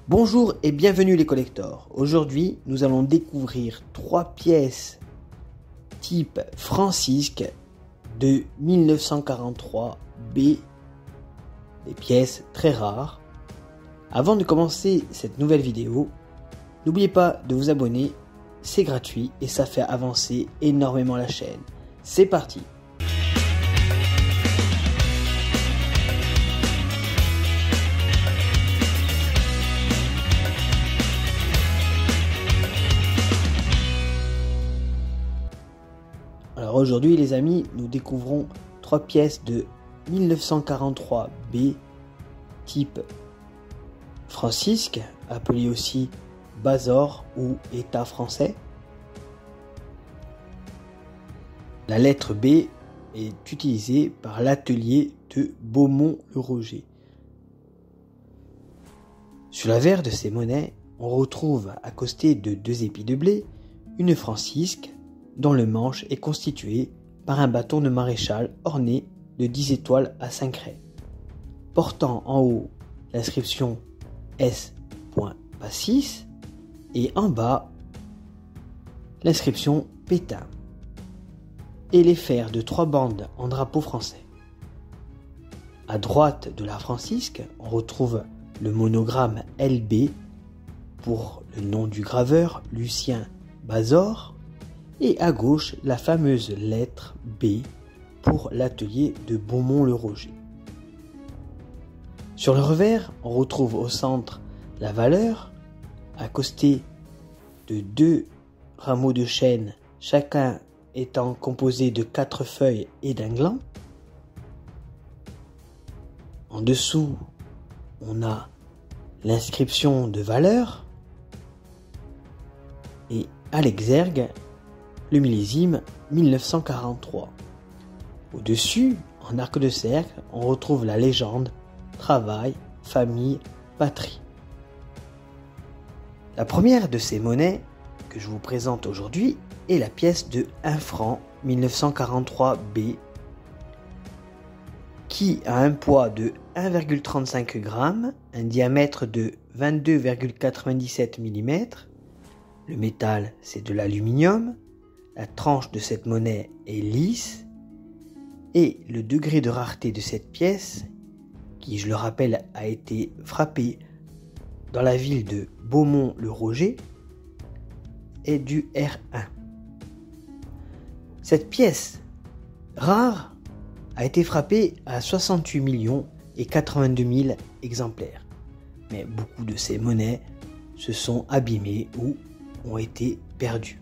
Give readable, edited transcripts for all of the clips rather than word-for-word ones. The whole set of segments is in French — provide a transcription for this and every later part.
Bonjour et bienvenue les collectors. Aujourd'hui, nous allons découvrir 3 pièces type Francisque de 1943 B, des pièces très rares. Avant de commencer cette nouvelle vidéo, n'oubliez pas de vous abonner, c'est gratuit et ça fait avancer énormément la chaîne. C'est parti! Alors aujourd'hui les amis, nous découvrons 3 pièces de 1943 B type Francisque, appelé aussi Bazor ou État français. La lettre B est utilisée par l'atelier de Beaumont-le-Roger. Sur l'avers de ces monnaies, on retrouve accosté de 2 épis de blé une Francisque dont le manche est constitué par un bâton de maréchal orné de 10 étoiles à 5 raies, portant en haut l'inscription S.Passis et en bas l'inscription Pétain, et les fers de 3 bandes en drapeau français. À droite de la Francisque, on retrouve le monogramme LB pour le nom du graveur Lucien Bazor, et à gauche la fameuse lettre B pour l'atelier de Beaumont-le-Roger. Sur le revers, on retrouve au centre la valeur, accostée de 2 rameaux de chêne, chacun étant composé de 4 feuilles et d'un gland. En dessous, on a l'inscription de valeur et à l'exergue, le millésime 1943. Au-dessus, en arc de cercle, on retrouve la légende travail, famille, patrie. La première de ces monnaies que je vous présente aujourd'hui est la pièce de 1 franc 1943 B qui a un poids de 1,35 g, un diamètre de 22,97 mm. Le métal, c'est de l'aluminium. La tranche de cette monnaie est lisse et le degré de rareté de cette pièce, qui je le rappelle a été frappée dans la ville de Beaumont-le-Roger, est du R1. Cette pièce rare a été frappée à 68 millions et 82 000 exemplaires, mais beaucoup de ces monnaies se sont abîmées ou ont été perdues.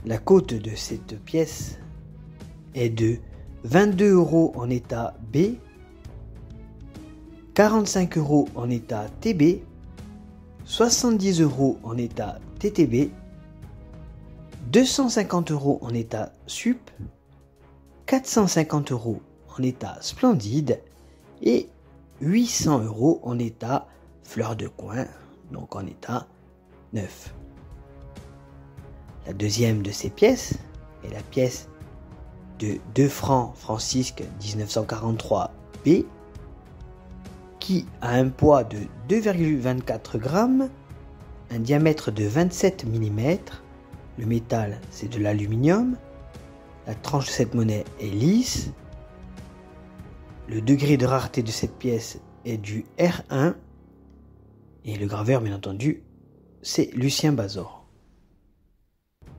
La cote de cette pièce est de 22 € en état B, 45 € en état TB, 70 € en état TTB, 250 € en état sup, 450 € en état splendide et 800 € en état fleur de coin, donc en état neuf. La deuxième de ces pièces est la pièce de 2 francs Francisque 1943 B qui a un poids de 2,24 g, un diamètre de 27 mm. Le métal, c'est de l'aluminium. La tranche de cette monnaie est lisse. Le degré de rareté de cette pièce est du R1 et le graveur, bien entendu, c'est Lucien Bazor.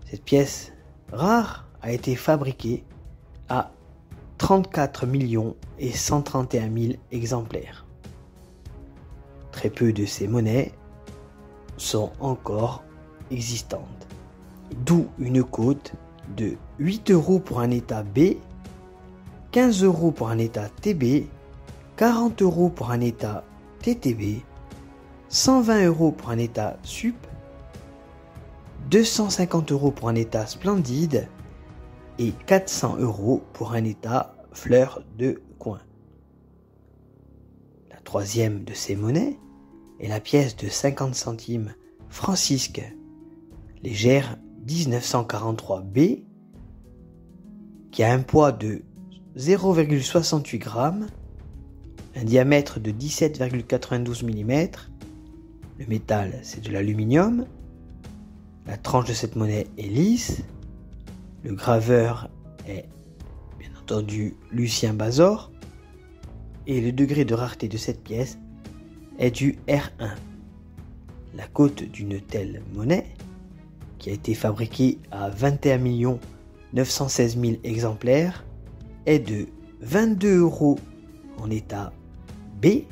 Cette pièce rare a été fabriquée à 34 131 000 exemplaires. Très peu de ces monnaies sont encore existantes, d'où une cote de 8 € pour un état B, 15 € pour un état TB, 40 € pour un état TTB, 120 € pour un état sup, 250 € pour un état splendide et 400 € pour un état fleur de coin. La troisième de ces monnaies est la pièce de 50 centimes Francisque légère 1943 B qui a un poids de 0,68 g, un diamètre de 17,92 mm Le métal, c'est de l'aluminium. La tranche de cette monnaie est lisse. Le graveur est bien entendu Lucien Bazor. Et le degré de rareté de cette pièce est du R1. La cote d'une telle monnaie, qui a été fabriquée à 21 916 000 exemplaires, est de 22 € en état B,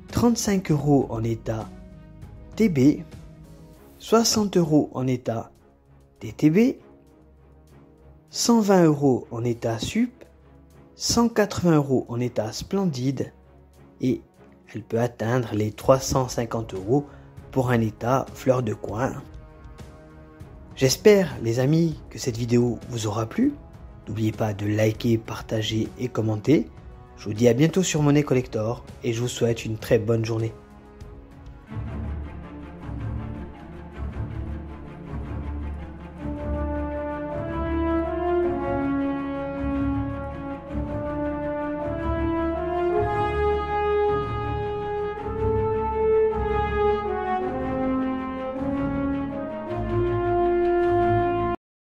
35 € en état TB, 60 € en état TTB, 120 € en état sup, 180 € en état splendide et elle peut atteindre les 350 € pour un état fleur de coin. J'espère les amis que cette vidéo vous aura plu. N'oubliez pas de liker, partager et commenter. Je vous dis à bientôt sur Monnaie Collector et je vous souhaite une très bonne journée.